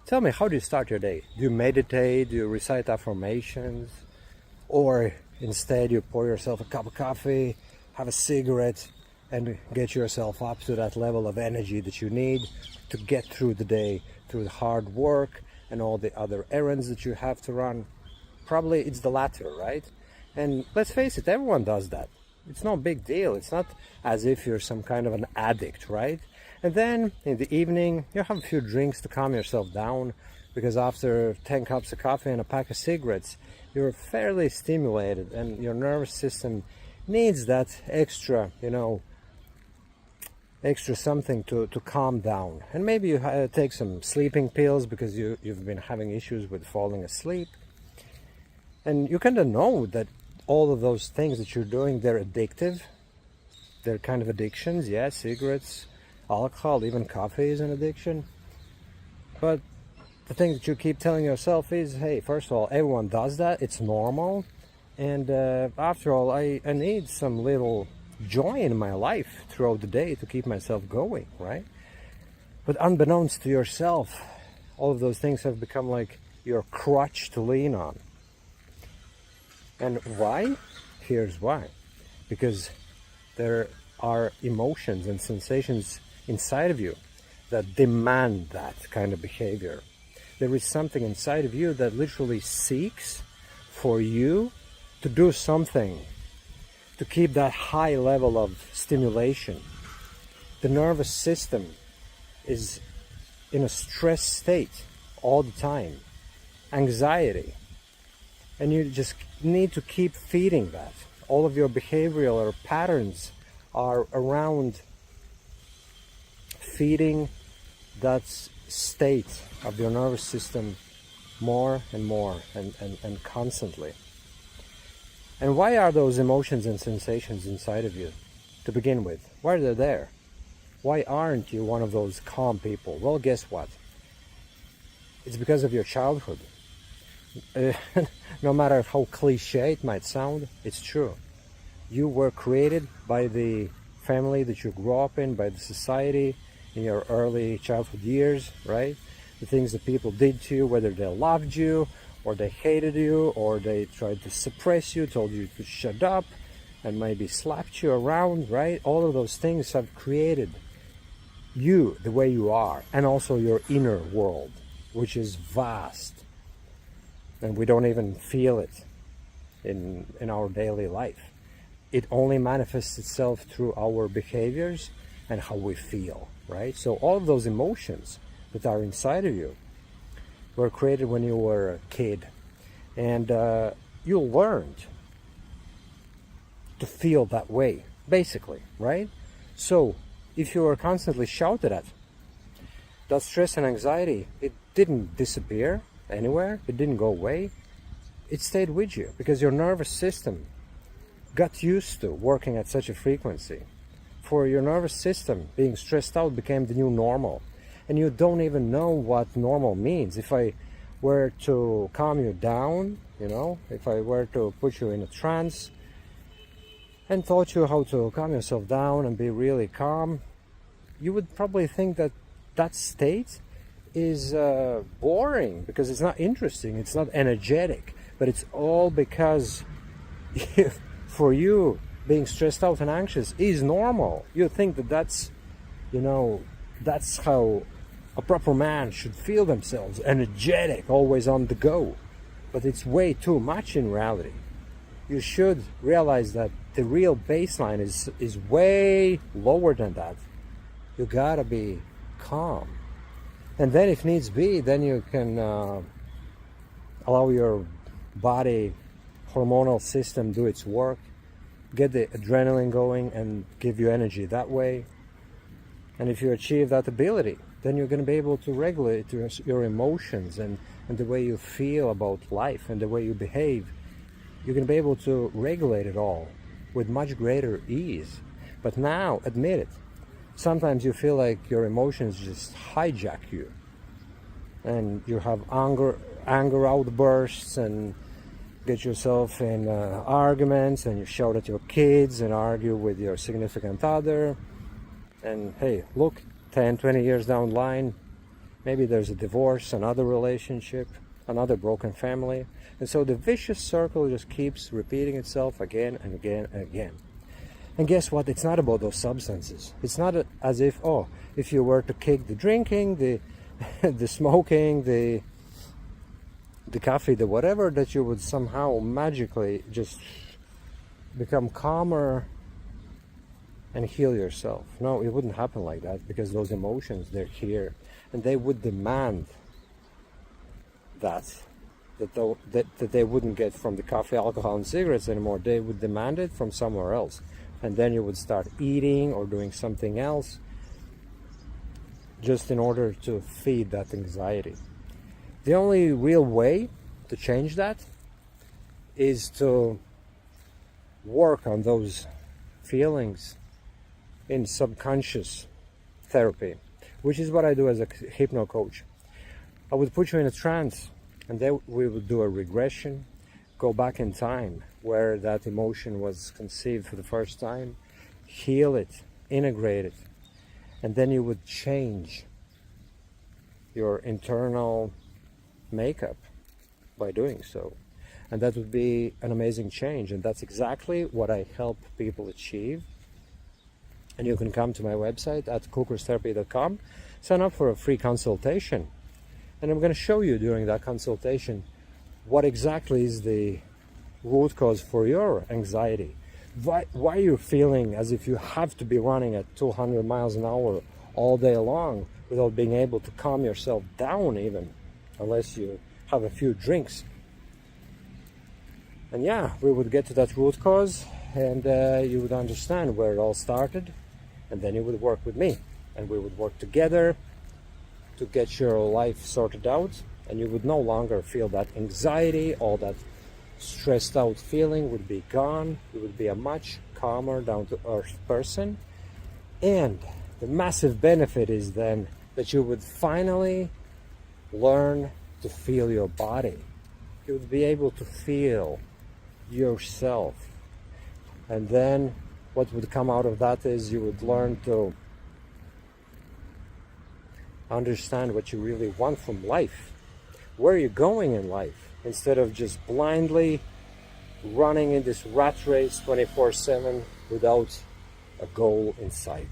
Tell me, how do you start your day? Do you meditate? Do you recite affirmations? Or instead you pour yourself a cup of coffee, have a cigarette, and get yourself up to that level of energy that you need to get through the day, through the hard work and all the other errands that you have to run? Probably it's the latter, right? And let's face it, everyone does that. It's no big deal. It's not as if you're some kind of an addict, right? And then in the evening, you have a few drinks to calm yourself down, because after 10 cups of coffee and a pack of cigarettes, you're fairly stimulated and your nervous system needs that extra, extra something to calm down. And maybe you take some sleeping pills because you've been having issues with falling asleep. And you kind of know that all of those things that you're doing, they're addictive. They're kind of addictions. Yeah, cigarettes, alcohol, even coffee is an addiction. But the thing that you keep telling yourself is, hey, first of all, everyone does that. It's normal. And after all, I need some little joy in my life throughout the day to keep myself going, right? But unbeknownst to yourself, all of those things have become like your crutch to lean on. And why? Here's why. Because there are emotions and sensations inside of you that demand that kind of behavior. There is something inside of you that literally seeks for you to do something to keep that high level of stimulation. The nervous system is in a stress state all the time, anxiety, and you just need to keep feeding that. All of your behavioral or patterns are around feeding that state of your nervous system more and more and constantly. And why are those emotions and sensations inside of you to begin with? Why are they there? Why aren't you one of those calm people? Well, guess what? It's because of your childhood. No matter how cliche it might sound, it's true. You were created by the family that you grew up in, by the society in your early childhood years, right? The things that people did to you, whether they loved you, or they hated you, or they tried to suppress you, told you to shut up, and maybe slapped you around, right? All of those things have created you the way you are, and also your inner world, which is vast. And we don't even feel it in our daily life. It only manifests itself through our behaviors and how we feel, right? So all of those emotions that are inside of you were created when you were a kid, and you learned to feel that way, basically, right? So if you were constantly shouted at, that stress and anxiety, it didn't disappear anywhere, it didn't go away, it stayed with you because your nervous system got used to working at such a frequency. For your nervous system, being stressed out became the new normal. And you don't even know what normal means. If I were to calm you down, if I were to put you in a trance and taught you how to calm yourself down and be really calm, you would probably think that that state is boring because it's not interesting, it's not energetic. But it's all because for you, being stressed out and anxious is normal. You think that that's how a proper man should feel themselves, energetic, always on the go. But it's way too much in reality. You should realize that the real baseline is way lower than that. You gotta be calm. And then if needs be, then you can allow your body hormonal system do its work, get the adrenaline going and give you energy that way. And if you achieve that ability, then you're going to be able to regulate your emotions and the way you feel about life and the way you behave. You're going to be able to regulate it all with much greater ease. But now, admit it, sometimes you feel like your emotions just hijack you. And you have anger outbursts and get yourself in arguments, and you shout at your kids and argue with your significant other. And hey, look, 10, 20 years down the line, Maybe there's a divorce, another relationship, another broken family. And so the vicious circle just keeps repeating itself again and again and again. And guess what? It's not about those substances. It's not as if, oh, if you were to kick the drinking, the the smoking, the coffee, the whatever, that you would somehow magically just become calmer and heal yourself. No, it wouldn't happen like that, because those emotions, they're here, and they would demand that they wouldn't get from the coffee, alcohol, and cigarettes anymore. They would demand it from somewhere else, and then you would start eating or doing something else just in order to feed that anxiety. The only real way to change that is to work on those feelings in subconscious therapy, which is what I do as a hypno coach. I would put you in a trance, and then we would do a regression, go back in time where that emotion was conceived for the first time, heal it, integrate it, and then you would change your internal makeup by doing so. And that would be an amazing change, and that's exactly what I help people achieve. And you can come to my website at cookerstherapy.com, sign up for a free consultation, and I'm going to show you during that consultation what exactly is the root cause for your anxiety. Why you're feeling as if you have to be running at 200 miles an hour all day long without being able to calm yourself down, even unless you have a few drinks. And yeah, we would get to that root cause, and you would understand where it all started, and then you would work with me, and we would work together to get your life sorted out, and you would no longer feel that anxiety. All that stressed out feeling would be gone. You would be a much calmer, down to earth person. And the massive benefit is then that you would finally learn to feel your body. You would be able to feel yourself. And then what would come out of that is you would learn to understand what you really want from life. Where are you going in life? Instead of just blindly running in this rat race 24/7 without a goal in sight.